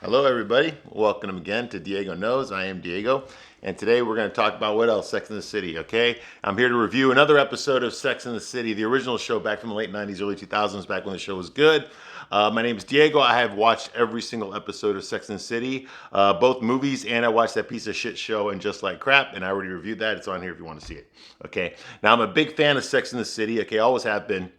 Hello, everybody. Welcome again to Diego Knows. I am Diego, and today we're going to talk about what else? Sex in the City, okay? I'm here to review another episode of Sex in the City, the original show back from the late 90s, early 2000s, back when the show was good. My name is Diego. I have watched every single episode of Sex in the City, both movies, and I watched that piece of shit show and Just Like Crap, and I already reviewed that. It's on here if you want to see it, okay? Now, I'm a big fan of Sex in the City, okay? Always have been.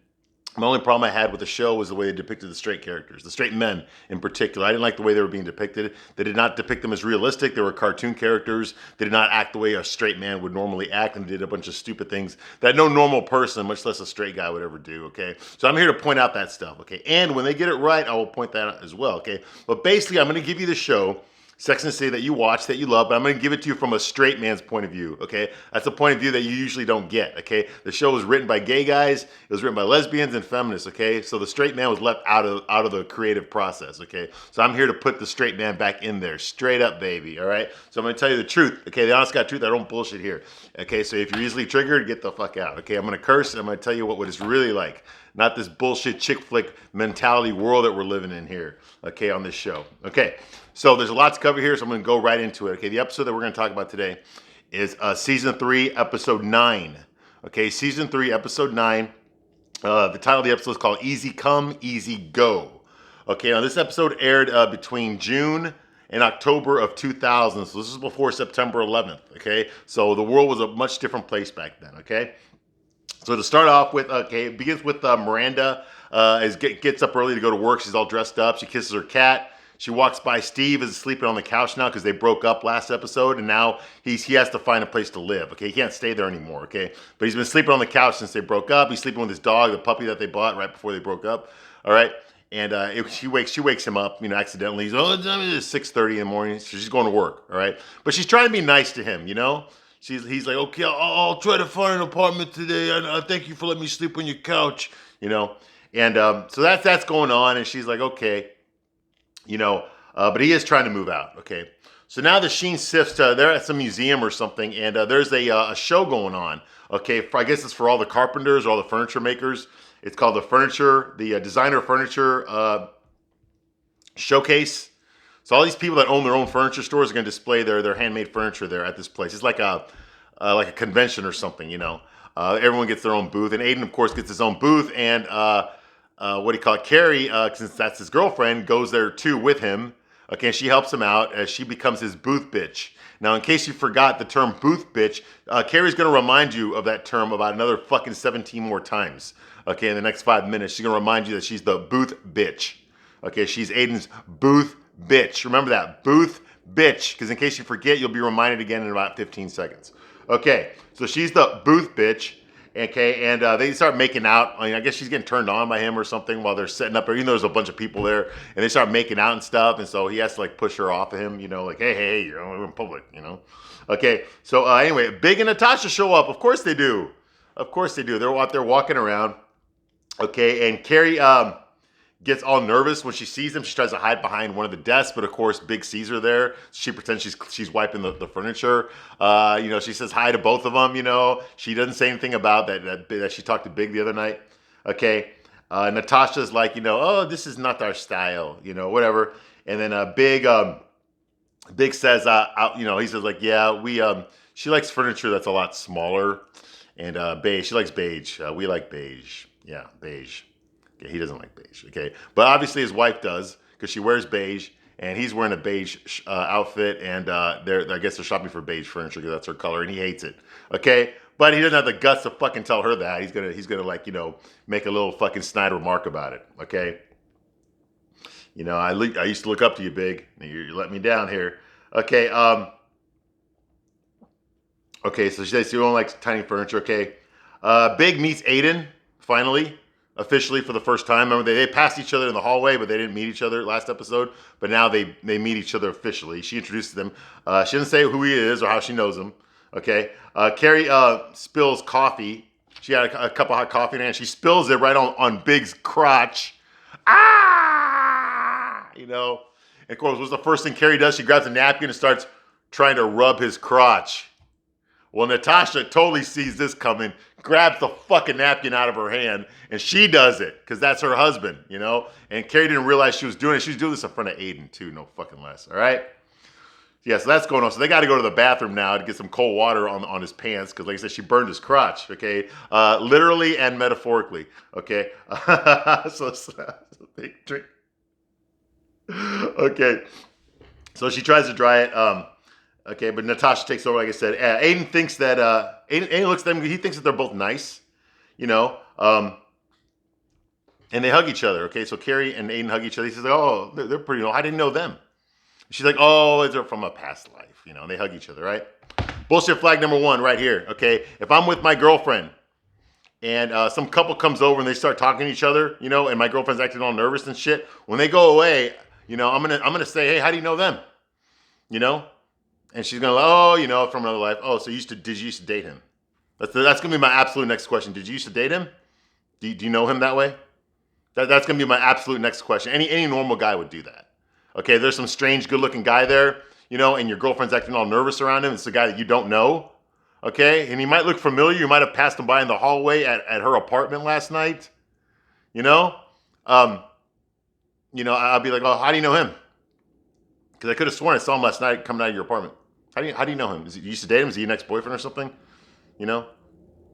My only problem I had with the show was the way they depicted the straight characters, the straight men in particular. I didn't like the way they were being depicted. They did not depict them as realistic. They were cartoon characters. They did not act the way a straight man would normally act, and did a bunch of stupid things that no normal person, much less a straight guy, would ever do, okay? So I'm here to point out that stuff, okay? And when they get it right, I will point that out as well, okay? But basically, I'm going to give you the show Sex and the City that you watch, that you love, but I'm going to give it to you from a straight man's point of view, okay? That's a point of view that you usually don't get, okay? The show was written by gay guys, it was written by lesbians and feminists, okay? So the straight man was left out of the creative process, okay? So I'm here to put the straight man back in there, straight up, baby, all right? So I'm going to tell you the truth, okay? The honest God truth, I don't bullshit here, okay? So if you're easily triggered, get the fuck out, okay? I'm going to curse, and I'm going to tell you what it's really like, not this bullshit chick flick mentality world that we're living in here, okay, on this show, okay? So there's a lot to cover here, so I'm going to go right into it. Okay, the episode that we're going to talk about today is Season 3, Episode 9. Okay, Season 3, Episode 9. The title of the episode is called Easy Come, Easy Go. Okay, now this episode aired between June and October of 2000, so this is before September 11th, okay? So the world was a much different place back then, okay? So to start off with, okay, it begins with Miranda gets up early to go to work. She's all dressed up. She kisses her cat. She walks by Steve, is sleeping on the couch now because they broke up last episode, and now he has to find a place to live. Okay, he can't stay there anymore. Okay, but he's been sleeping on the couch since they broke up. He's sleeping with his dog, the puppy that they bought right before they broke up. All right, and she wakes him up, accidentally. He's it's 6:30 in the morning, so she's going to work. All right, but she's trying to be nice to him, He's like, okay, I'll try to find an apartment today. I thank you for letting me sleep on your couch, And so that's going on, and she's like, okay. But he is trying to move out. Okay, so now the Sheen sifts. They're at some museum or something, and there's a show going on. Okay, I guess it's for all the carpenters, or all the furniture makers. It's called the designer furniture showcase. So all these people that own their own furniture stores are going to display their handmade furniture there at this place. It's like a convention or something. Everyone gets their own booth, and Aiden, of course, gets his own booth, and what do you call it? Carrie, since that's his girlfriend, goes there too with him. Okay, she helps him out as she becomes his booth bitch. Now, in case you forgot the term booth bitch, Carrie's going to remind you of that term about another fucking 17 more times. Okay, in the next 5 minutes, she's going to remind you that she's the booth bitch. Okay, she's Aiden's booth bitch. Remember that, booth bitch, because in case you forget, you'll be reminded again in about 15 seconds. Okay, so she's the booth bitch. Okay, and they start making out. I guess she's getting turned on by him or something while they're setting up. Even though there's a bunch of people there, and they start making out and stuff, and so he has to push her off of him. Like, hey, we're in public. Okay, so anyway, Big and Natasha show up. Of course they do. Of course they do. They're out there walking around. Okay, and Carrie gets all nervous when she sees them. She tries to hide behind one of the desks, but of course, Big sees her there. She pretends she's wiping the furniture. She says hi to both of them. She doesn't say anything about that she talked to Big the other night. Okay, Natasha's like, oh, this is not our style. Whatever. And then Big says, he says yeah, she likes furniture that's a lot smaller, and beige. She likes beige. We like beige. Yeah, beige. Okay, he doesn't like beige, okay? But obviously his wife does, because she wears beige, and he's wearing a beige outfit, and I guess they're shopping for beige furniture because that's her color, and he hates it, okay? But he doesn't have the guts to fucking tell her that. He's gonna make a little fucking snide remark about it, okay? I used to look up to you, Big. You're letting me down here. Okay, okay, so she says you don't like tiny furniture, okay? Big meets Aiden, finally. Officially for the first time. Remember, they passed each other in the hallway, but they didn't meet each other last episode. But now they meet each other officially. She introduces them. She doesn't say who he is or how she knows him. Okay. Carrie spills coffee. She had a cup of hot coffee in her hand. She spills it right on Big's crotch. Ah! And of course, what's the first thing Carrie does? She grabs a napkin and starts trying to rub his crotch. Well, Natasha totally sees this coming, grabs the fucking napkin out of her hand, and she does it because that's her husband, you know? And Carrie didn't realize she was doing it. She was doing this in front of Aiden, too, no fucking less, all right? Yeah, so that's going on. So they got to go to the bathroom now to get some cold water on his pants because, like I said, she burned his crotch, okay? Literally and metaphorically, okay? So they drink. Okay. So she tries to dry it. Okay, but Natasha takes over, like I said. Aiden thinks that, Aiden looks at them, he thinks that they're both nice, you know? And they hug each other, okay? So Carrie and Aiden hug each other. He says, oh, they're pretty, I didn't know them. She's like, oh, they're from a past life, you know, and they hug each other, right? Bullshit flag number 1 right here, okay? If I'm with my girlfriend and some couple comes over and they start talking to each other, you know, and my girlfriend's acting all nervous and shit, when they go away, you know, I'm gonna say, hey, how do you know them? You know? And she's gonna, oh, you know, from another life. Oh, so did you used to date him? That's gonna be my absolute next question. Did you used to date him? Do you know him that way? That's gonna be my absolute next question. Any normal guy would do that. Okay, there's some strange, good-looking guy there, you know, and your girlfriend's acting all nervous around him. It's a guy that you don't know, okay? And he might look familiar. You might have passed him by in the hallway at her apartment last night, you know? I'll be like, oh, how do you know him? Because I could have sworn I saw him last night coming out of your apartment. How do you know him? You used to date him? Is he an ex-boyfriend or something? You know,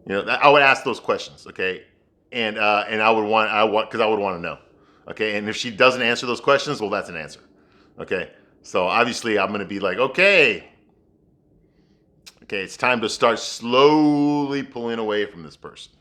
I would ask those questions, okay? And I would want to know, okay? And if she doesn't answer those questions, well, that's an answer. Okay, so obviously I'm going to be like, okay, it's time to start slowly pulling away from this person.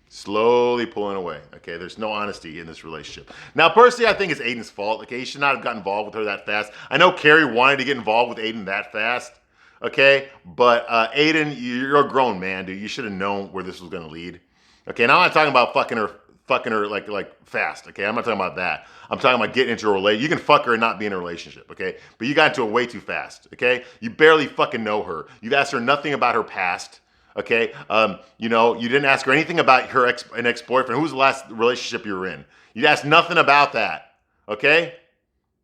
Slowly pulling away, okay? There's no honesty in this relationship. Now, personally, I think it's Aiden's fault, okay? He should not have gotten involved with her that fast. I know Carrie wanted to get involved with Aiden that fast, okay? But Aiden, you're a grown man, dude. You should have known where this was going to lead. Okay, now I'm not talking about fucking her like fast, okay? I'm not talking about that. I'm talking about getting into a relationship. You can fuck her and not be in a relationship, okay? But you got into it way too fast, okay? You barely fucking know her. You've asked her nothing about her past, okay? You didn't ask her anything about an ex-boyfriend. Who was the last relationship you were in? You asked nothing about that, okay?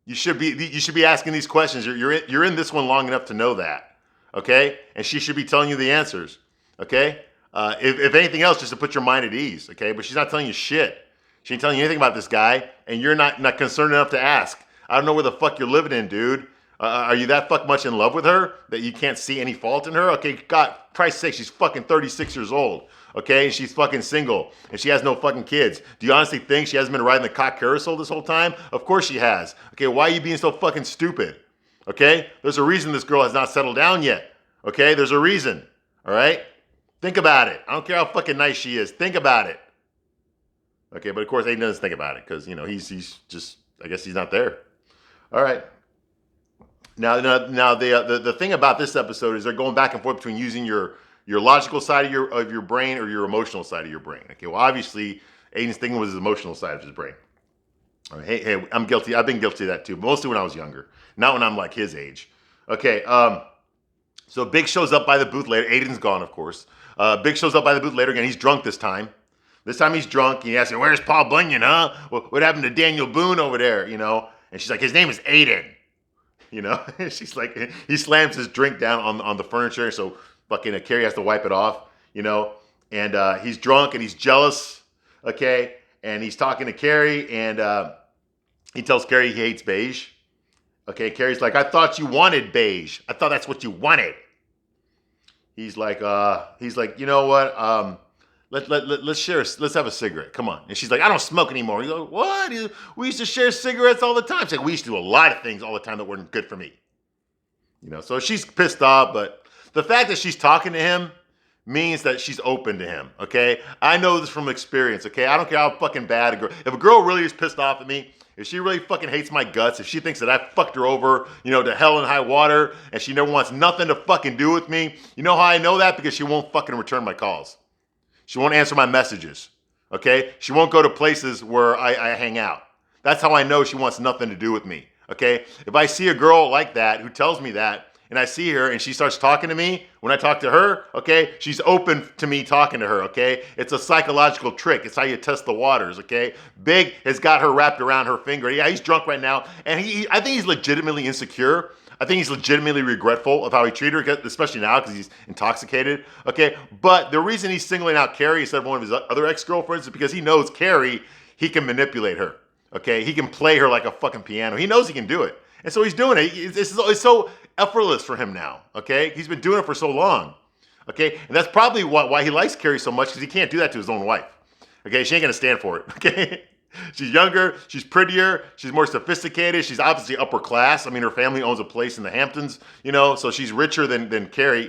You should be asking these questions. You're in this one long enough to know that, okay? And she should be telling you the answers, okay? If anything else, just to put your mind at ease, okay? But she's not telling you shit. She ain't telling you anything about this guy, and you're not concerned enough to ask. I don't know where the fuck you're living in, dude. Are you that fuck much in love with her that you can't see any fault in her? Okay, God, Christ's sake, she's fucking 36 years old, okay? And she's fucking single, and she has no fucking kids. Do you honestly think she hasn't been riding the cock carousel this whole time? Of course she has. Okay, why are you being so fucking stupid? Okay? There's a reason this girl has not settled down yet. Okay? There's a reason. All right? Think about it. I don't care how fucking nice she is. Think about it. Okay, but of course Aiden doesn't think about it because, he's just, I guess he's not there. All right. Now the thing about this episode is they're going back and forth between using your logical side of your brain or your emotional side of your brain. Okay, well, obviously Aiden's thinking was his emotional side of his brain. All right, hey, I'm guilty. I've been guilty of that too, mostly when I was younger, not when I'm like his age. Okay, so Big shows up by the booth later. Aiden's gone, of course. Big shows up by the booth later again. He's drunk this time. This time he's drunk. And he asks him, where's Paul Bunyan, huh? What happened to Daniel Boone over there, And she's like, his name is Aiden. She's like, he slams his drink down on the furniture. So fucking Carrie has to wipe it off, And he's drunk and he's jealous, okay? And he's talking to Carrie and he tells Carrie he hates beige. Okay, Carrie's like, I thought you wanted beige. I thought that's what you wanted. He's like, you know what? Let's have a cigarette. Come on. And she's like, I don't smoke anymore. He's like, what? We used to share cigarettes all the time. She's like, we used to do a lot of things all the time that weren't good for me. So she's pissed off, but the fact that she's talking to him means that she's open to him, okay? I know this from experience, okay? I don't care how fucking bad if a girl really is pissed off at me, if she really fucking hates my guts, if she thinks that I fucked her over, to hell and high water, and she never wants nothing to fucking do with me, you know how I know that? Because she won't fucking return my calls. She won't answer my messages, okay? She won't go to places where I hang out. That's how I know she wants nothing to do with me, okay? If I see a girl like that who tells me that, and I see her and she starts talking to me, when I talk to her, okay, she's open to me talking to her, okay? It's a psychological trick. It's how you test the waters, okay? Big has got her wrapped around her finger. Yeah, he's drunk right now, and I think he's legitimately insecure I think he's legitimately regretful of how he treated her, especially now because he's intoxicated. Okay, but the reason he's singling out Carrie instead of one of his other ex-girlfriends is because he knows Carrie, he can manipulate her. Okay, he can play her like a fucking piano. He knows he can do it, and so he's doing it. It's so effortless for him now. Okay, he's been doing it for so long. Okay, and that's probably why he likes Carrie so much, because he can't do that to his own wife. Okay, she ain't gonna stand for it. Okay. She's younger, she's prettier, she's more sophisticated, she's obviously upper class. I mean, her family owns a place in the Hamptons, you know, so she's richer than Carrie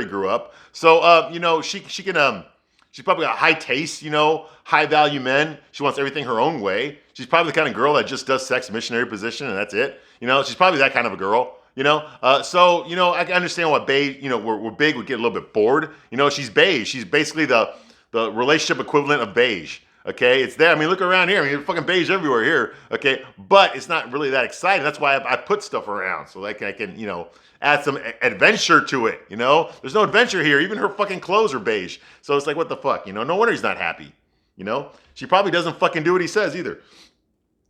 grew up. So you know, she can she's probably got high taste, you know, high value men. She wants everything her own way. She's probably the kind of girl that just does sex missionary position and that's it. You know, she's probably that kind of a girl. You know, so you know, I can understand why beige, you know, where Big would get a little bit bored. You know, she's beige. She's basically the relationship equivalent of beige. Okay, it's there. I mean, look around here. I mean, fucking beige everywhere here. Okay, but it's not really that exciting. That's why I put stuff around so like I can, you know, add some adventure to it. You know, there's no adventure here. Even her fucking clothes are beige. So it's like, what the fuck? You know, no wonder he's not happy. You know, she probably doesn't fucking do what he says either.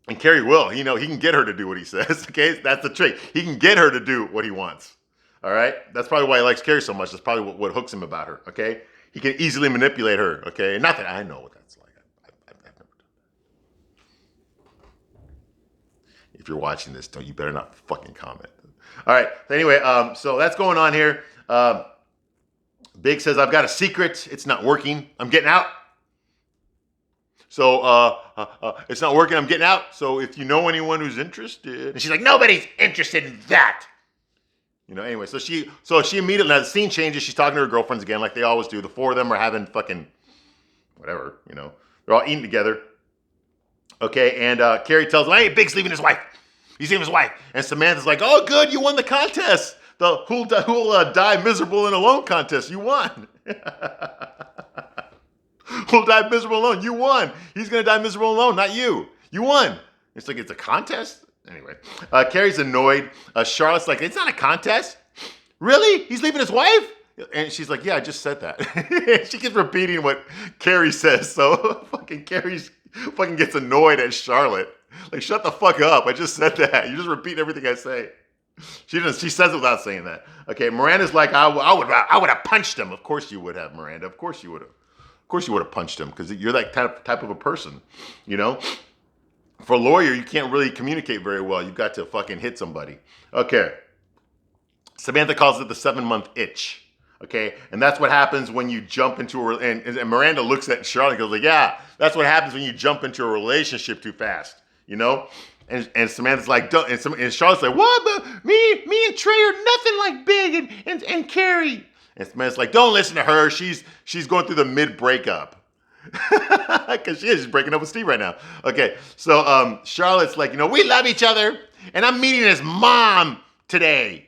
And Carrie will. You know, he can get her to do what he says. Okay, that's the trick. He can get her to do what he wants. All right, that's probably why he likes Carrie so much. That's probably what hooks him about her. Okay, he can easily manipulate her. Okay, not that I know what that's like. I've never done that. If you're watching this, you better not fucking comment. All right. Anyway, so that's going on here. Big says, I've got a secret. It's not working. I'm getting out. So it's not working. I'm getting out. So if you know anyone who's interested, and she's like, nobody's interested in that. You know. Anyway, so she immediately, now the scene changes. She's talking to her girlfriends again, like they always do. The four of them are having fucking whatever. You know, they're all eating together. Okay, and Carrie tells him, hey, Big's leaving his wife. He's leaving his wife. And Samantha's like, oh, good, you won the contest. The who'll die miserable and alone contest. You won. Who'll die miserable alone? You won. He's going to die miserable alone, not you. You won. It's like, it's a contest? Anyway, Carrie's annoyed. Charlotte's like, it's not a contest. Really? He's leaving his wife? And she's like, yeah, I just said that. She keeps repeating what Carrie says. So fucking Carrie fucking gets annoyed at Charlotte. Like, shut the fuck up. I just said that. You just repeat everything I say. She says it without saying that. Okay, Miranda's like, I would have punched him. Of course you would have, Miranda. Of course you would have. Of course you would have punched him, because you're that type of a person, you know? For a lawyer, you can't really communicate very well. You've got to fucking hit somebody. Okay. Samantha calls it the 7-month itch. Okay, and that's what happens when you jump into and Miranda looks at Charlotte and goes like, yeah, that's what happens when you jump into a relationship too fast, you know? And Samantha's like, don't, and Charlotte's like, what? But me and Trey are nothing like Big and Carrie. And Samantha's like, don't listen to her. She's going through the mid-breakup. Because she's breaking up with Steve right now. Okay, so Charlotte's like, you know, we love each other, and I'm meeting his mom today.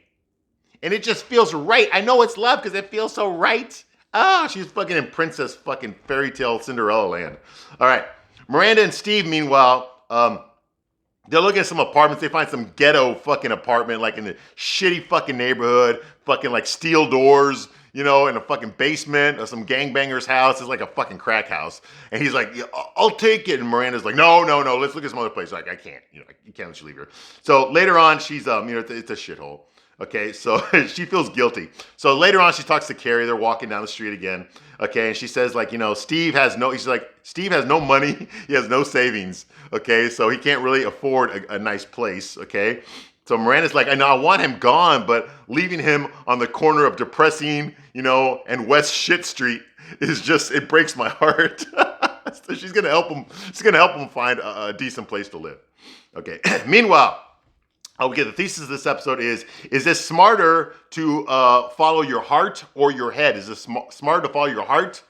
And it just feels right. I know it's love because it feels so right. Oh, she's fucking in princess fucking fairy tale Cinderella land. All right. Miranda and Steve, meanwhile, they're looking at some apartments. They find some ghetto fucking apartment, like in a shitty fucking neighborhood, fucking like steel doors, you know, in a fucking basement of some gangbanger's house. It's like a fucking crack house. And he's like, yeah, I'll take it. And Miranda's like, no, let's look at some other place. Like, I can't, you know, you can't let you leave here. So later on, she's, you know, it's a shithole. Okay, so she feels guilty. So later on, she talks to Carrie. They're walking down the street again. Okay, and she says, like, you know, Steve has no money. He has no savings. Okay, so he can't really afford a nice place. Okay, so Miranda's like, I know I want him gone, but leaving him on the corner of Depressing, you know, and West Shit Street is just, it breaks my heart. So she's gonna help him. She's gonna help him find a decent place to live. Okay. Meanwhile. Okay, the thesis of this episode is this smarter to follow your heart or your head? Is this smarter to follow your heart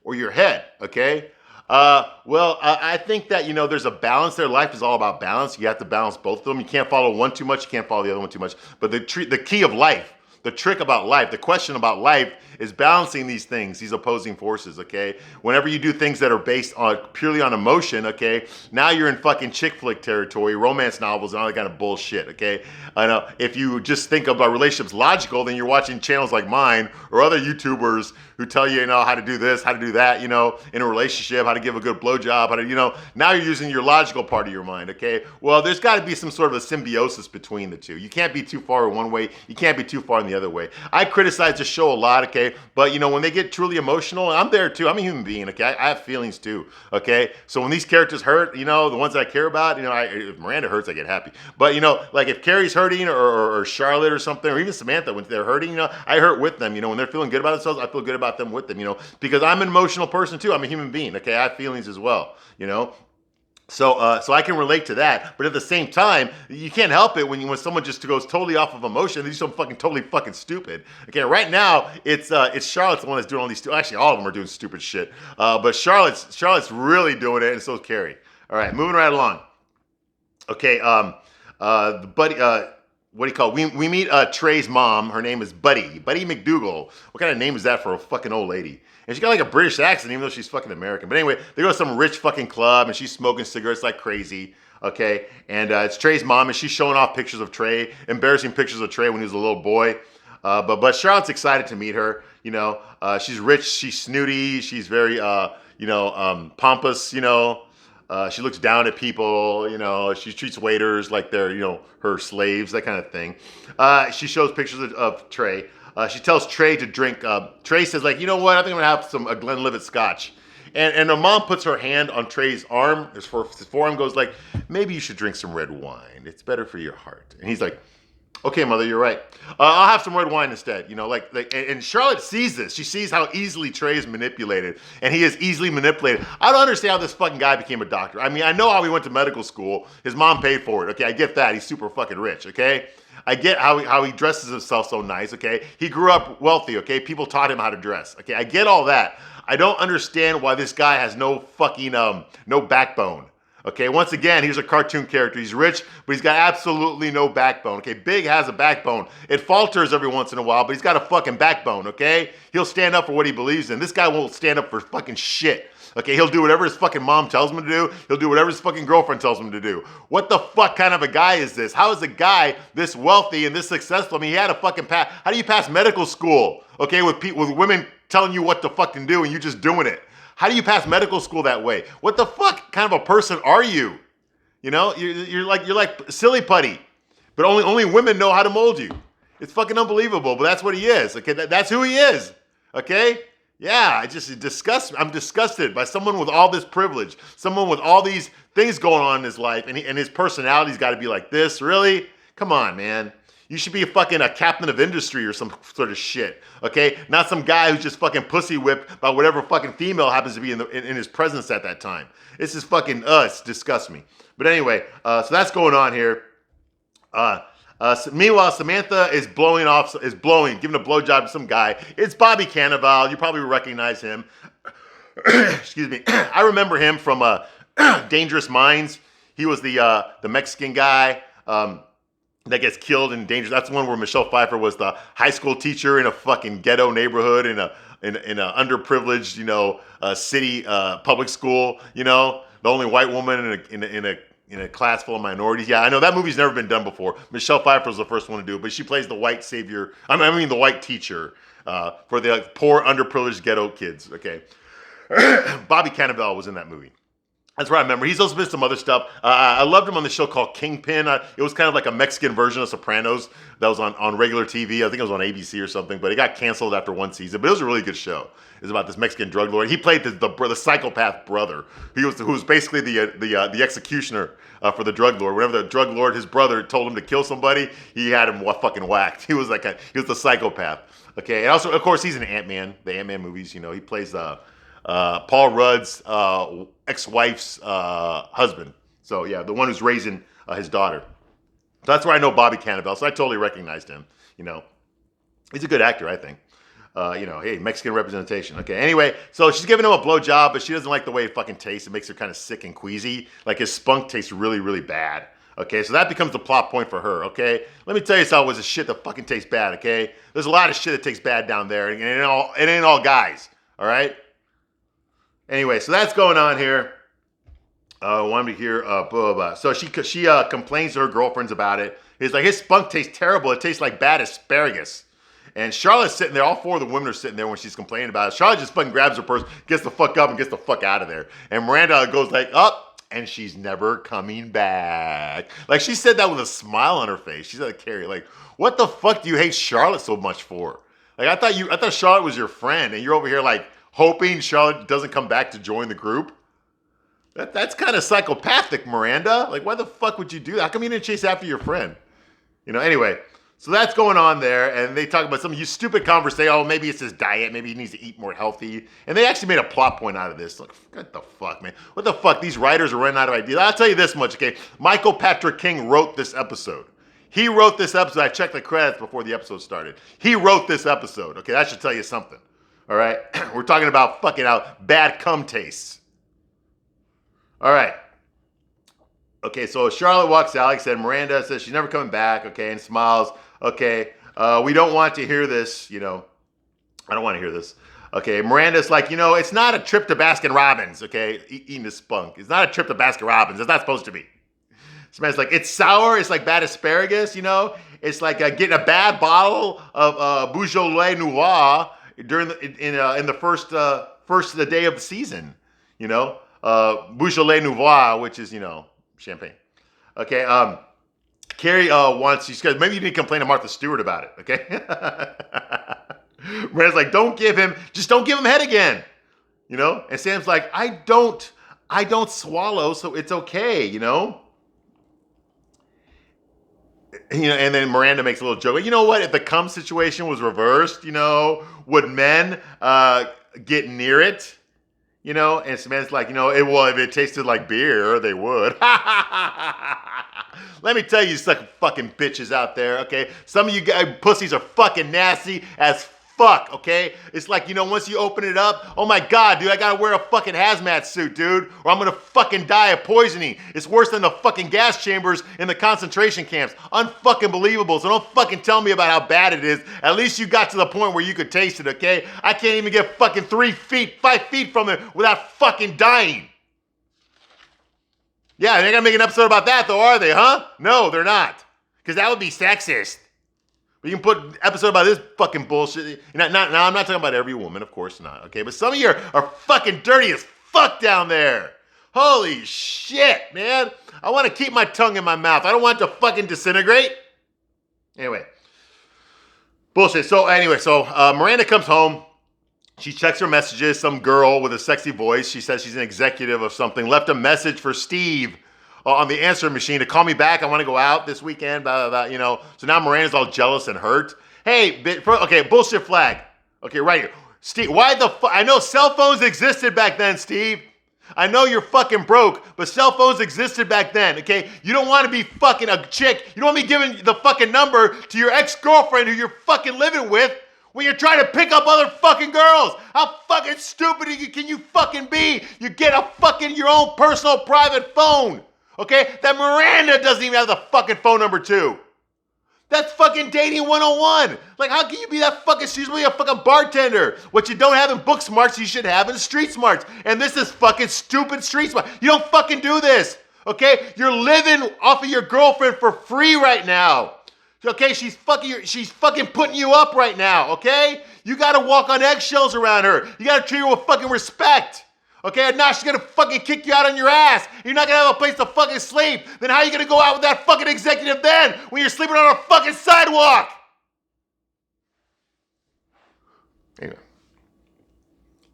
or your head, okay? Well, I think that, you know, there's a balance there. Life is all about balance. You have to balance both of them. You can't follow one too much. You can't follow the other one too much. But the key of life, the trick about life, the question about life is balancing these things, these opposing forces, okay? Whenever you do things that are based on purely on emotion, okay, now you're in fucking chick flick territory, romance novels, and all that kind of bullshit, okay? I know if you just think about relationships logical, then you're watching channels like mine or other YouTubers who tell you, how to do this, how to do that, in a relationship, how to give a good blowjob, how to, now you're using your logical part of your mind, okay? Well, there's got to be some sort of a symbiosis between the two. You can't be too far in one way, you can't be too far in the other way. I criticize the show a lot, okay? But, when they get truly emotional, I'm there too. I'm a human being, okay? I have feelings too, okay? So when these characters hurt, the ones that I care about, if Miranda hurts, I get happy. But, like if Carrie's hurting or Charlotte or something, or even Samantha, when they're hurting, I hurt with them. When they're feeling good about themselves, I feel good about them with them, because I'm an emotional person too. I'm a human being, okay? I have feelings as well, So I can relate to that, but at the same time, you can't help it when someone just goes totally off of emotion. They do something totally fucking stupid. Okay, right now it's Charlotte's the one that's doing all these. Actually, all of them are doing stupid shit. But Charlotte's really doing it, and so is Carrie. All right, moving right along. Okay, the buddy. What do you call it? We meet Trey's mom. Her name is Buddy McDougal. What kind of name is that for a fucking old lady? And she got like a British accent, even though she's fucking American. But anyway, they go to some rich fucking club, and she's smoking cigarettes like crazy. Okay, and it's Trey's mom, and she's showing off pictures of Trey, embarrassing pictures of Trey when he was a little boy. But Charlotte's excited to meet her. She's rich, she's snooty, she's very pompous. She looks down at people. She treats waiters like they're her slaves, that kind of thing. She shows pictures of Trey. She tells Trey to drink. Trey says, like, you know what? I think I'm going to have some Glenlivet scotch. And her mom puts her hand on Trey's arm. His forearm goes like, maybe you should drink some red wine. It's better for your heart. And he's like, okay, mother, you're right. I'll have some red wine instead. And Charlotte sees this. She sees how easily Trey is manipulated. And he is easily manipulated. I don't understand how this fucking guy became a doctor. I mean, I know how he went to medical school. His mom paid for it. Okay, I get that. He's super fucking rich, okay? I get how he dresses himself so nice, okay? He grew up wealthy, okay? People taught him how to dress, okay? I get all that. I don't understand why this guy has no fucking, no backbone, okay? Once again, he's a cartoon character. He's rich, but he's got absolutely no backbone, okay? Big has a backbone. It falters every once in a while, but he's got a fucking backbone, okay? He'll stand up for what he believes in. This guy won't stand up for fucking shit. Okay, he'll do whatever his fucking mom tells him to do. He'll do whatever his fucking girlfriend tells him to do. What the fuck kind of a guy is this? How is a guy this wealthy and this successful? I mean, he had a fucking pass. How do you pass medical school? Okay, with women telling you what to fucking do and you just doing it. How do you pass medical school that way? What the fuck kind of a person are you? You're like silly putty, but only women know how to mold you. It's fucking unbelievable, but that's what he is. Okay, that's who he is. Okay. Yeah, I'm disgusted by someone with all this privilege, someone with all these things going on in his life, and his personality's got to be like this. Really? Come on, man. You should be a captain of industry or some sort of shit, okay? Not some guy who's just fucking pussy whipped by whatever fucking female happens to be in his presence at that time. This is fucking, it disgusts me. But anyway, so that's going on here. Meanwhile, Samantha is giving a blowjob to some guy. It's Bobby Cannavale. You probably recognize him. Excuse me. I remember him from Dangerous Minds. He was the Mexican guy that gets killed in Dangerous. That's the one where Michelle Pfeiffer was the high school teacher in a fucking ghetto neighborhood in a underprivileged city public school. The only white woman in a class full of minorities. Yeah, I know that movie's never been done before. Michelle Pfeiffer was the first one to do it, but she plays the white savior. I mean the white teacher for the poor, underprivileged ghetto kids. Okay, Bobby Cannavale was in that movie. That's what I remember. He's also been some other stuff. I loved him on the show called Kingpin. It was kind of like a Mexican version of Sopranos that was on regular TV. I think it was on ABC or something, but it got canceled after one season. But it was a really good show. It was about this Mexican drug lord. He played the psychopath brother, who was basically the executioner for the drug lord. Whenever the drug lord, his brother, told him to kill somebody, he had him fucking whacked. He was the psychopath. Okay, and also, of course, he's in Ant-Man, the Ant-Man movies. He plays Paul Rudd's ex-wife's husband. So yeah, the one who's raising his daughter. So that's where I know Bobby Cannavale. So I totally recognized him. He's a good actor, I think. Hey, Mexican representation. Okay, anyway, so she's giving him a blowjob, but she doesn't like the way it fucking tastes. It makes her kind of sick and queasy. Like his spunk tastes really, really bad. Okay, so that becomes the plot point for her, okay? Let me tell you something was the shit that fucking tastes bad, okay? There's a lot of shit that tastes bad down there, and it ain't all guys, all right? Anyway, so that's going on here. Wanted to hear blah, blah, blah. So she complains to her girlfriends about it. He's like, his spunk tastes terrible. It tastes like bad asparagus. And Charlotte's sitting there. All four of the women are sitting there when she's complaining about it. Charlotte just fucking grabs her purse, gets the fuck up, and gets the fuck out of there. And Miranda goes like, up, and she's never coming back. Like, she said that with a smile on her face. She's like, Carrie, like, what the fuck do you hate Charlotte so much for? Like, I thought Charlotte was your friend, and you're over here like hoping Charlotte doesn't come back to join the group. That's kind of psychopathic, Miranda. Like, why the fuck would you do that? How come you didn't chase after your friend? Anyway, so that's going on there, and they talk about some of you stupid conversation. Oh, maybe it's his diet. Maybe he needs to eat more healthy. And they actually made a plot point out of this. Like, what the fuck, man? What the fuck? These writers are running out of ideas. I'll tell you this much, okay? Michael Patrick King wrote this episode. He wrote this episode. I checked the credits before the episode started. He wrote this episode, okay? That should tell you something, all right? We're talking about fucking out bad cum tastes. All right. Okay, so Charlotte walks out. Like I said, Miranda says she's never coming back, okay, and smiles. Okay, we don't want to hear this, I don't want to hear this. Okay, Miranda's like, it's not a trip to Baskin Robbins, okay, eating this spunk. It's not a trip to Baskin Robbins. It's not supposed to be. This like, it's sour. It's like bad asparagus, It's like getting a bad bottle of Beaujolais Noir during in the first the day of the season, Beaujolais Nouveau, which is, champagne. Okay, Carrie she says, maybe you need to complain to Martha Stewart about it, okay? Miranda's like, don't give him head again, And Sam's like, I don't swallow, so it's okay, And then Miranda makes a little joke. You know what? If the cum situation was reversed, would men get near it? And Samantha's like, if it tasted like beer, they would. Let me tell you, fucking bitches out there, okay? Some of you guys, pussies are fucking nasty as fuck, okay? It's like, once you open it up, oh my God, dude, I gotta wear a fucking hazmat suit, dude, or I'm gonna fucking die of poisoning. It's worse than the fucking gas chambers in the concentration camps. Unfucking believable. So don't fucking tell me about how bad it is. At least you got to the point where you could taste it, okay? I can't even get fucking 5 feet from it without fucking dying. Yeah, they're gonna make an episode about that though, are they, huh? No, they're not. Because that would be sexist. But you can put an episode about this fucking bullshit. Now, I'm not talking about every woman, of course not, okay? But some of you are fucking dirty as fuck down there. Holy shit, man. I want to keep my tongue in my mouth. I don't want it to fucking disintegrate. Anyway. Bullshit. So Miranda comes home. She checks her messages. Some girl with a sexy voice, she says she's an executive of something, left a message for Steve on the answering machine to call me back. I want to go out this weekend, blah, blah, blah, So now Miranda's all jealous and hurt. Hey, okay, bullshit flag. Okay, right here. Steve, why the fuck? I know cell phones existed back then, Steve. I know you're fucking broke, but cell phones existed back then, okay? You don't want to be fucking a chick. You don't want to be giving the fucking number to your ex-girlfriend who you're fucking living with when you're trying to pick up other fucking girls. How fucking stupid can you fucking be? You get a fucking your own personal private phone, okay? That Miranda doesn't even have the fucking phone number to. That's fucking dating 101. Like, how can you be that fucking, she's really a fucking bartender. What you don't have in book smarts, you should have in street smarts. And this is fucking stupid street smart. You don't fucking do this, okay? You're living off of your girlfriend for free right now. Okay, she's fucking putting you up right now, okay? You gotta walk on eggshells around her. You gotta treat her with fucking respect. Okay, and now she's gonna fucking kick you out on your ass. You're not gonna have a place to fucking sleep. Then how are you gonna go out with that fucking executive then when you're sleeping on a fucking sidewalk? Anyway.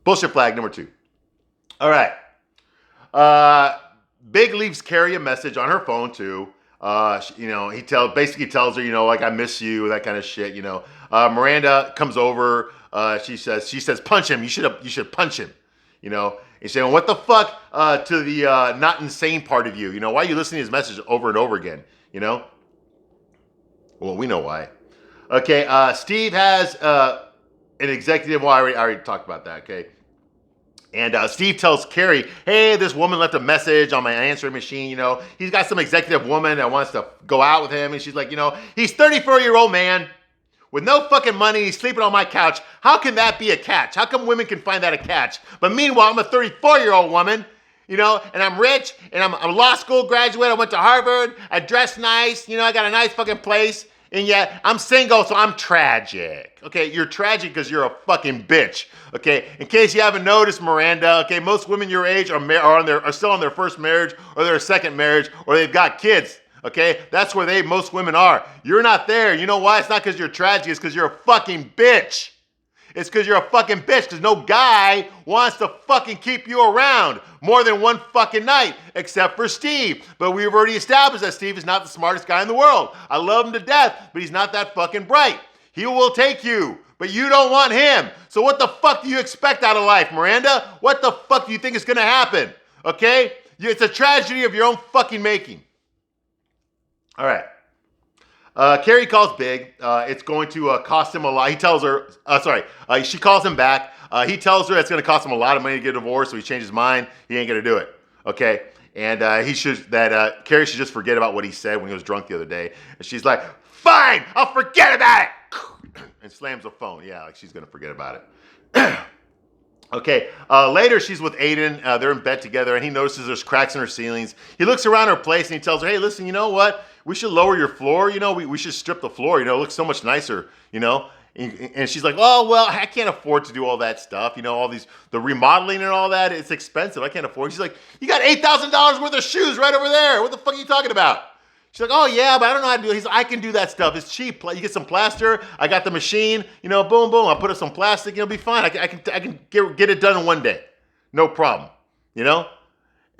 Bullshit flag number 2. All right. Big leaves Carrie a message on her phone too. He basically tells her, like, I miss you, that kind of shit, Miranda comes over, she says, punch him. You should punch him, He's saying, what the fuck to the not insane part of you? Why are you listening to his message over and over again? Well, we know why. Okay, Steve has an executive. Well, I already talked about that, okay? And Steve tells Carrie, hey, this woman left a message on my answering machine. He's got some executive woman that wants to go out with him. And she's like, he's 34-year-old man with no fucking money. He's sleeping on my couch. How can that be a catch? How come women can find that a catch? But meanwhile, I'm a 34-year-old woman, and I'm rich, and I'm a law school graduate. I went to Harvard. I dress nice. I got a nice fucking place. And yet, I'm single, so I'm tragic. Okay, you're tragic because you're a fucking bitch. Okay, in case you haven't noticed, Miranda, okay, most women your age are still on their first marriage or their second marriage, or they've got kids. Okay, that's where most women are. You're not there. You know why? It's not because you're tragic. It's because you're a fucking bitch. It's because you're a fucking bitch, because no guy wants to fucking keep you around more than one fucking night, except for Steve. But we've already established that Steve is not the smartest guy in the world. I love him to death, but he's not that fucking bright. He will take you, but you don't want him. So what the fuck do you expect out of life, Miranda? What the fuck do you think is going to happen? Okay? It's a tragedy of your own fucking making. All right. Carrie calls Big. It's going to cost him a lot. He tells her, she calls him back. He tells her it's going to cost him a lot of money to get a divorce, so he changed his mind. He ain't going to do it. Okay? And Carrie should just forget about what he said when he was drunk the other day. And she's like, fine, I'll forget about it. And slams the phone. Yeah, like she's going to forget about it. Okay, later she's with Aiden. They're in bed together, and he notices there's cracks in her ceilings. He looks around her place, and he tells her, hey, listen, you know what? We should lower your floor. We should strip the floor. It looks so much nicer, And she's like, oh, well, I can't afford to do all that stuff. All the remodeling and all that, it's expensive. I can't afford it. She's like, you got $8,000 worth of shoes right over there. What the fuck are you talking about? She's like, oh, yeah, but I don't know how to do it. He's like, I can do that stuff. It's cheap. You get some plaster. I got the machine. Boom, boom. I'll put up some plastic. It'll be fine. I can get it done in one day. No problem. And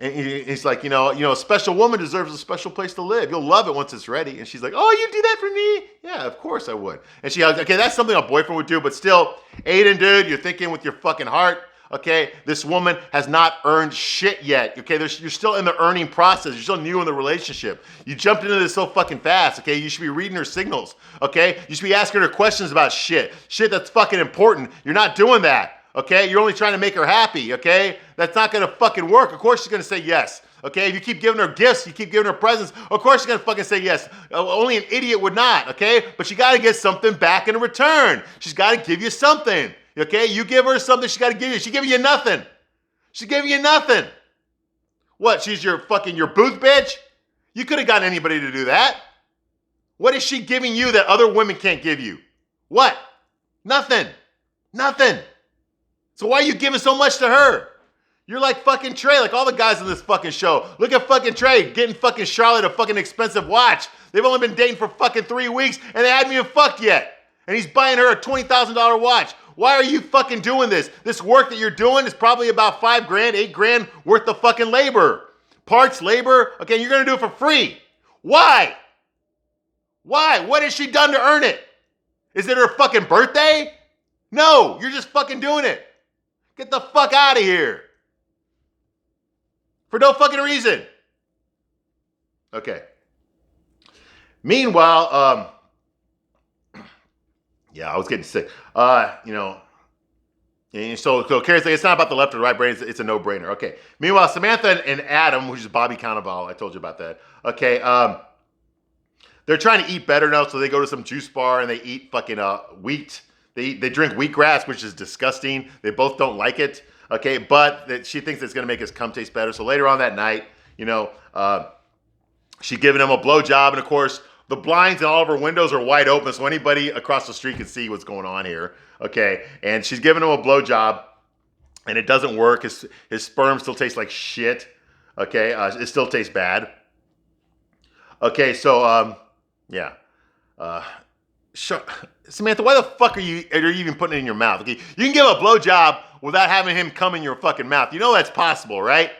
he's like, a special woman deserves a special place to live. You'll love it once it's ready. And she's like, oh, you do that for me? Yeah, of course I would. And she goes, okay, that's something a boyfriend would do. But still, Aiden, dude, you're thinking with your fucking heart. Okay, this woman has not earned shit yet. Okay, you're still in the earning process. You're still new in the relationship. You jumped into this so fucking fast. Okay, you should be reading her signals. Okay, you should be asking her questions about shit that's fucking important. You're not doing that. Okay, you're only trying to make her happy. Okay, that's not gonna fucking work. Of course she's gonna say yes. Okay, if you keep giving her gifts, you keep giving her presents, of course she's gonna fucking say yes. Only an idiot would not. Okay, but she gotta get something back in return. She's gotta give you something. Okay, you give her something, she got to give you. She's giving you nothing. She's giving you nothing. What? She's your booth bitch? You could have gotten anybody to do that. What is she giving you that other women can't give you? What? Nothing. Nothing. So why are you giving so much to her? You're like fucking Trey, like all the guys in this fucking show. Look at fucking Trey getting fucking Charlotte a fucking expensive watch. They've only been dating for fucking 3 weeks and they haven't even fucked yet. And he's buying her a $20,000 watch. Why are you fucking doing this? This work that you're doing is probably about $5,000, $8,000 worth of fucking labor. Parts, labor, okay, you're gonna do it for free. Why? Why? What has she done to earn it? Is it her fucking birthday? No, you're just fucking doing it. Get the fuck out of here. For no fucking reason. Okay. Meanwhile, yeah, I was getting sick. And so Carrie's like, it's not about the left or right brain, it's a no-brainer. Okay. Meanwhile, Samantha and Adam, which is Bobby Cannavale, I told you about that. Okay, they're trying to eat better now, so they go to some juice bar and they eat fucking wheat. They drink wheatgrass, which is disgusting. They both don't like it. Okay, but she thinks it's gonna make his cum taste better. So later on that night, she's giving him a blowjob, and of course, the blinds in all of her windows are wide open, so anybody across the street can see what's going on here. Okay, and she's giving him a blowjob, and it doesn't work. His sperm still tastes like shit. Okay, it still tastes bad. Okay, so yeah. Samantha, why the fuck are you even putting it in your mouth? Okay, you can give a blowjob without having him come in your fucking mouth. You know that's possible, right?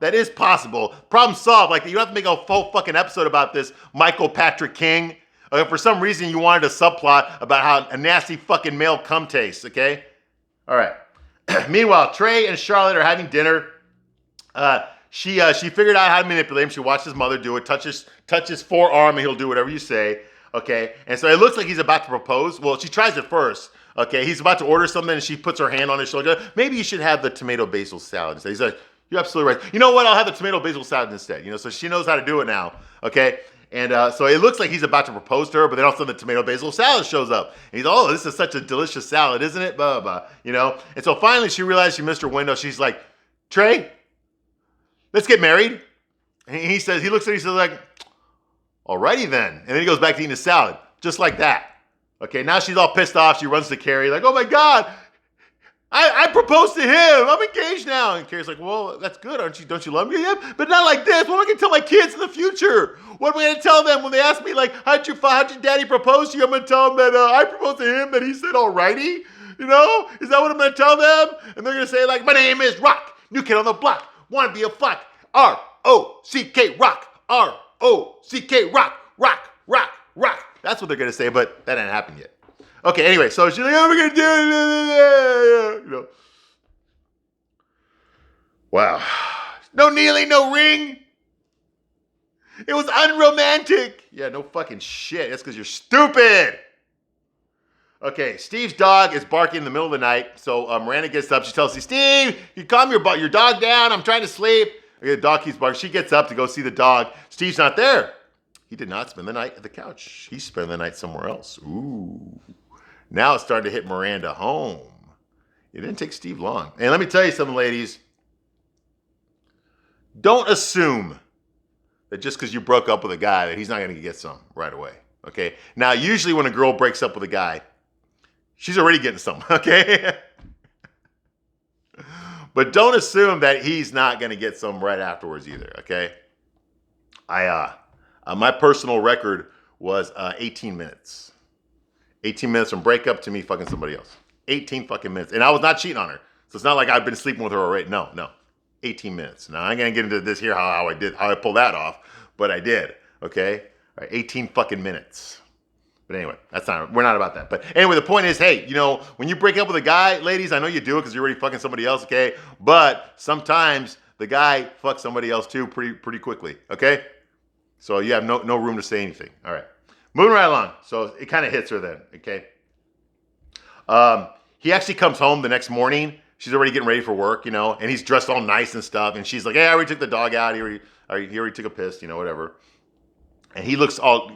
That is possible. Problem solved. Like, you don't have to make a whole fucking episode about this, Michael Patrick King. For some reason, you wanted a subplot about how a nasty fucking male cum tastes, okay? All right. Meanwhile, Trey and Charlotte are having dinner. She figured out how to manipulate him. She watched his mother do it. Touch his forearm, and he'll do whatever you say. Okay, and so it looks like he's about to propose. Well, she tries it first. Okay, he's about to order something, and she puts her hand on his shoulder. Maybe you should have the tomato basil salad instead. He's like, "You're absolutely right. You know what? I'll have the tomato basil salad instead." So she knows how to do it now. Okay, and so it looks like he's about to propose to her, but then all of a sudden the tomato basil salad shows up. And he's, "Oh, this is such a delicious salad, isn't it?" Blah blah blah. And so finally she realized she missed her window. She's like, "Trey, let's get married." And he looks at her, he says like, "Alrighty then." And then he goes back to eating his salad, just like that. Okay, now she's all pissed off. She runs to Carrie like, "Oh my God, I proposed to him. I'm engaged now." And Carrie's like, "Well, that's good, aren't you? Don't you love me?" "Yeah, but not like this. What am I going to tell my kids in the future? What am I going to tell them when they ask me like, how'd your daddy propose to you? I'm going to tell them that I proposed to him, that he said alrighty. Is that what I'm going to tell them?" And they're going to say like, "My name is Rock, new kid on the block, want to be a flock, R-O-C-K Rock, R-O-C-K Rock, rock, rock, rock." That's what they're going to say, but that didn't happen yet. Okay, anyway, so she's like, "Oh, we're going to do it." Wow. No kneeling, no ring. It was unromantic. Yeah, no fucking shit. That's because you're stupid. Okay, Steve's dog is barking in the middle of the night. So Miranda gets up. She tells Steve, "You calm your dog down. I'm trying to sleep." Okay, the dog keeps barking. She gets up to go see the dog. Steve's not there. He did not spend the night at the couch. He spent the night somewhere else. Ooh. Now it's starting to hit Miranda home. It didn't take Steve long. And let me tell you something, ladies. Don't assume that just because you broke up with a guy that he's not going to get some right away. Okay? Now, usually when a girl breaks up with a guy, she's already getting some. Okay? But don't assume that he's not going to get some right afterwards either. Okay? My personal record was 18 minutes. 18 minutes from breakup to me fucking somebody else. 18 fucking minutes. And I was not cheating on her. So it's not like I've been sleeping with her already. No. 18 minutes. Now, I ain't going to get into this here, how I pulled that off. But I did. Okay? All right, 18 fucking minutes. But anyway, we're not about that. But anyway, the point is, hey, when you break up with a guy, ladies, I know you do it because you're already fucking somebody else, okay? But sometimes the guy fucks somebody else too pretty quickly, okay? So you have no room to say anything. All right. Moving right along. So it kind of hits her then, okay? He actually comes home the next morning. She's already getting ready for work, and he's dressed all nice and stuff. And she's like, "Hey, I already took the dog out. He already took a piss, whatever." And he looks all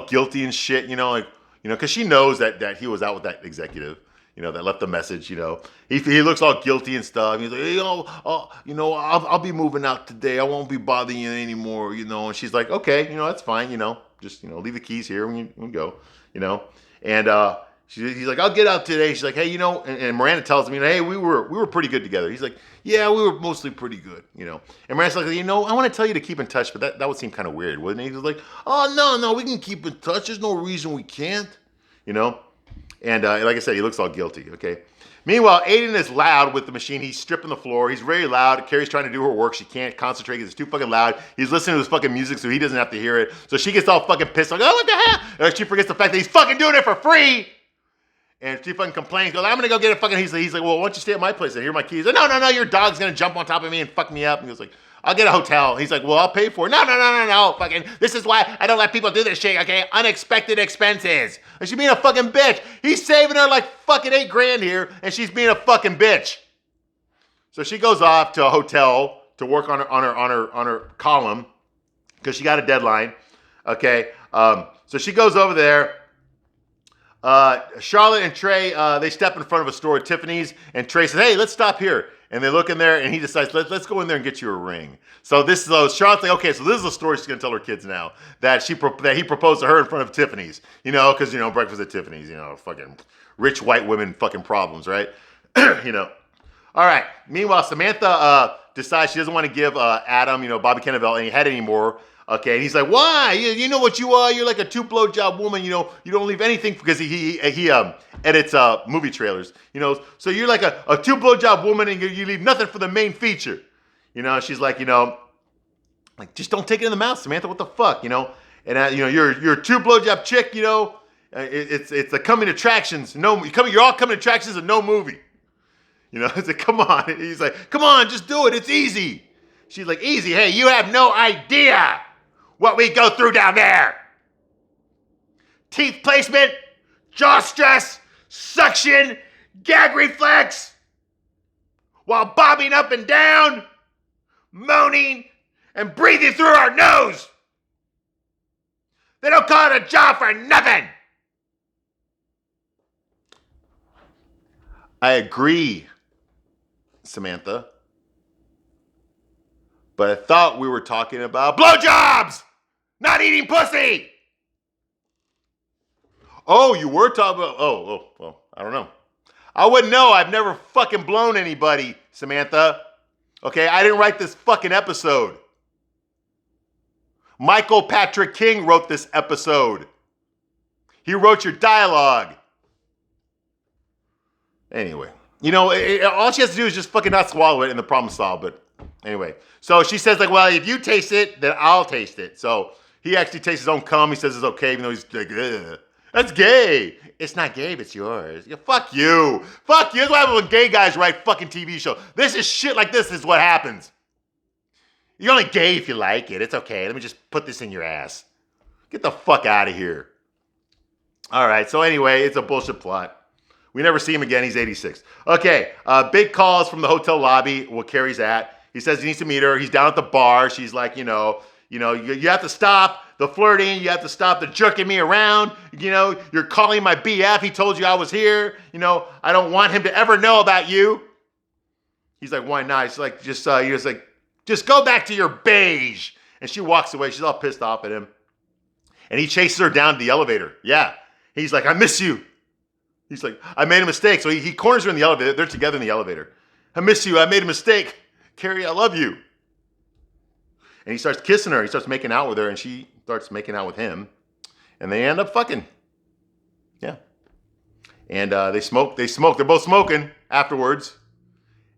guilty and shit, because she knows that he was out with that executive, that left the message, He looks all guilty and stuff. He's like, "Hey, I'll be moving out today. I won't be bothering you anymore, And she's like, "Okay, that's fine, just leave the keys here when you go, And he's like, "I'll get out today." She's like, "Hey, and Miranda tells him, "Hey, we were pretty good together." He's like, "Yeah, we were mostly pretty good, And Miranda's like, "I want to tell you to keep in touch, but that would seem kind of weird, wouldn't it?" He's like, "Oh, no, we can keep in touch. There's no reason we can't, And like I said, he looks all guilty, okay? Meanwhile, Aiden is loud with the machine. He's stripping the floor. He's very loud. Carrie's trying to do her work. She can't concentrate because it's too fucking loud. He's listening to his fucking music so he doesn't have to hear it. So she gets all fucking pissed, like, "Oh, what the hell?" And she forgets the fact that he's fucking doing it for free. And she fucking complains, goes, "I'm going to go get it fucking." He's like, "Well, why don't you stay at my place and here are my keys?" Like, No, your dog's going to jump on top of me and fuck me up. And he goes like, "I'll get a hotel." He's like, "Well, I'll pay for it." No. Fucking, this is why I don't let people do this shit, okay? Unexpected expenses. And she's being a fucking bitch. He's saving her like fucking $8,000 here, and she's being a fucking bitch. So she goes off to a hotel to work on her column because she got a deadline, okay? So she goes over there. Charlotte and Trey, they step in front of a store at Tiffany's, and Trey says, "Hey, let's stop here." And they look in there, and he decides, let's go in there and get you a ring. So Charlotte's like, okay, so this is the story she's gonna tell her kids now, that he proposed to her in front of Tiffany's, because breakfast at Tiffany's, fucking rich white women fucking problems, right? All right. Meanwhile, Samantha decides she doesn't want to give Adam, Bobby Cannavale, any head anymore. Okay, and he's like, "Why? You know what you are? You're like a 2 blowjob woman. You don't leave anything," because he edits movie trailers. So you're like a 2 blowjob woman, and you leave nothing for the main feature. She's like, like, just don't take it in the mouth, Samantha. What the fuck, And you're a 2 blowjob chick. It's a coming attractions. You're all coming attractions of no movie. It's like, come on. He's like, "Come on, just do it. It's easy." She's like, "Easy? Hey, you have no idea what we go through down there." teeth placement, jaw stress, suction, gag reflex, while bobbing up and down, moaning, and breathing through our nose. They don't call it a job for nothing. I agree, Samantha. But I thought we were talking about blowjobs, not eating pussy. Oh, you were talking about, well, I don't know. I wouldn't know. I've never fucking blown anybody, Samantha. Okay, I didn't write this fucking episode. Michael Patrick King wrote this episode. He wrote your dialogue. Anyway, all she has to do is just fucking not swallow it and the problem's solved. But anyway, so she says like, well, if you taste it, then I'll taste it. So he actually tastes his own cum. He says it's okay, even though he's like, ugh. That's gay. It's not gay, but it's yours. Yeah, fuck you. Fuck you. That's what happens when gay guys write fucking TV shows. This is shit like this is what happens. You're only gay if you like it. It's okay. Let me just put this in your ass. Get the fuck out of here. All right. So anyway, it's a bullshit plot. We never see him again. He's 86. Okay. Big calls from the hotel lobby where Carrie's at. He says he needs to meet her. He's down at the bar. She's like, you have to stop the flirting. You have to stop the jerking me around. You're calling my BF. He told you I was here. I don't want him to ever know about you. He's like, why not? He's like, just go back to your beige. And she walks away. She's all pissed off at him. And he chases her down to the elevator. Yeah. He's like, I miss you. He's like, I made a mistake. So he corners her in the elevator. They're together in the elevator. I miss you. I made a mistake. Carrie, I love you. And he starts kissing her. He starts making out with her. And she starts making out with him. And they end up fucking. Yeah. And they smoke. They're both smoking afterwards.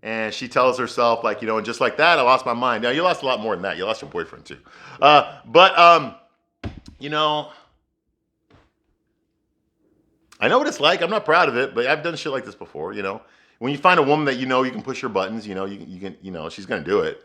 And she tells herself, like, and just like that, I lost my mind. Now, you lost a lot more than that. You lost your boyfriend, too. I know what it's like. I'm not proud of it, but I've done shit like this before, When you find a woman that you can push her buttons, you can, she's going to do it.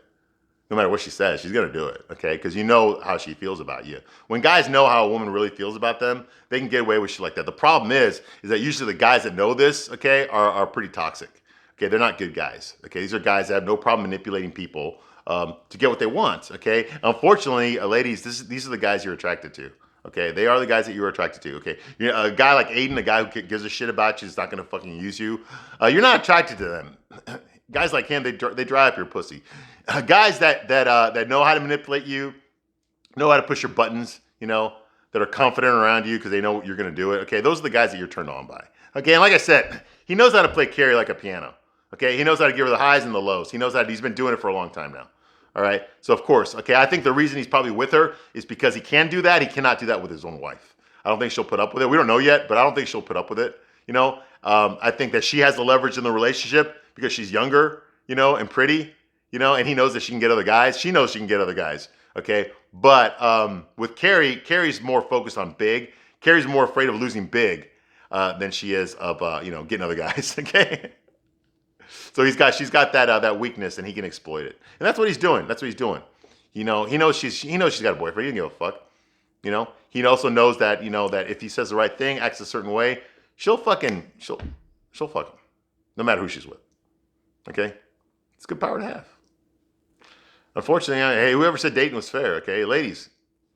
No matter what she says, she's going to do it, okay? Because you know how she feels about you. When guys know how a woman really feels about them, they can get away with shit like that. The problem is that usually the guys that know this, okay, are pretty toxic. Okay, they're not good guys. Okay, these are guys that have no problem manipulating people to get what they want. Okay, unfortunately, ladies, these are the guys you're attracted to. Okay, they are the guys that you're attracted to. Okay, a guy like Aiden, a guy who gives a shit about you, is not gonna fucking use you. You're not attracted to them. Guys like him, they dry up your pussy. Guys that know how to manipulate you, know how to push your buttons. That are confident around you because they know you're gonna do it. Okay, those are the guys that you're turned on by. Okay, and like I said, he knows how to play Carrie like a piano. Okay, he knows how to give her the highs and the lows. He's been doing it for a long time now. All right, so of course, okay, I think the reason he's probably with her is because he can do that. He cannot do that with his own wife. I don't think she'll put up with it. We don't know yet, but I don't think she'll put up with it. I think that she has the leverage in the relationship because she's younger, and pretty, and he knows that she can get other guys. She knows she can get other guys. Okay, but with Carrie's more focused on big. Carrie's more afraid of losing big than she is of getting other guys. Okay. So she's got that weakness, and he can exploit it, and that's what he's doing. He knows she's got a boyfriend. He doesn't give a fuck. He also knows that that if he says the right thing, acts a certain way, she'll fuck him, no matter who she's with. Okay, it's good power to have. Unfortunately, hey, whoever said dating was fair? Okay, ladies,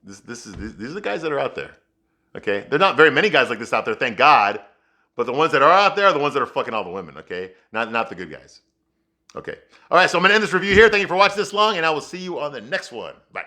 these are the guys that are out there. Okay, there are not very many guys like this out there, thank God. But the ones that are out there are the ones that are fucking all the women, okay? Not the good guys. Okay. All right, so I'm going to end this review here. Thank you for watching this long, and I will see you on the next one. Bye.